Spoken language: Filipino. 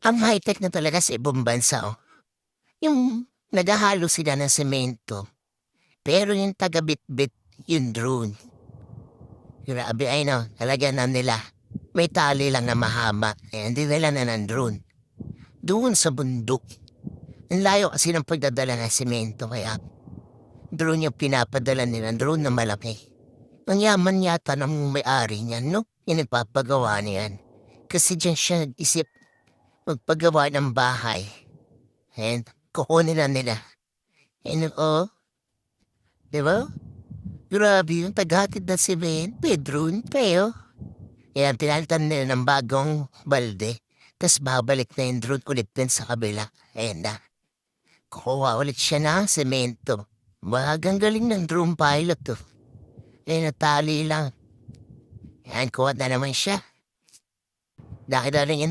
Ang high-tech na talaga sa ibang bansa, oh. Yung naghahalo sila ng semento, pero yung taga-bitbit, yung drone. Grabe ay no, talagyan na nila. May tali lang na mahaba, eh, hindi nila na ng drone. Doon sa bundok. Ang layo kasi ng pagdadala ng semento, kaya drone yung pinapadala nila, drone na malaki. Ang yaman yata ng may-ari niyan, no? Yung nagpapagawa niyan. Kasi dyan siya nag-isip magpagawa ng bahay. And kukunin na nila. And di ba? Grabe yung taghatid na semento, drone pa eh, oh. Yan, pinalitan nila ng bagong balde. Tapos babalik na yung drone ulit din sa kabila. Ayan na. Kukuha ulit siya ng semento. Magang galing ng drone pilot to. Eh, natali lang. Yan, kuha na naman siya. Dahil na rin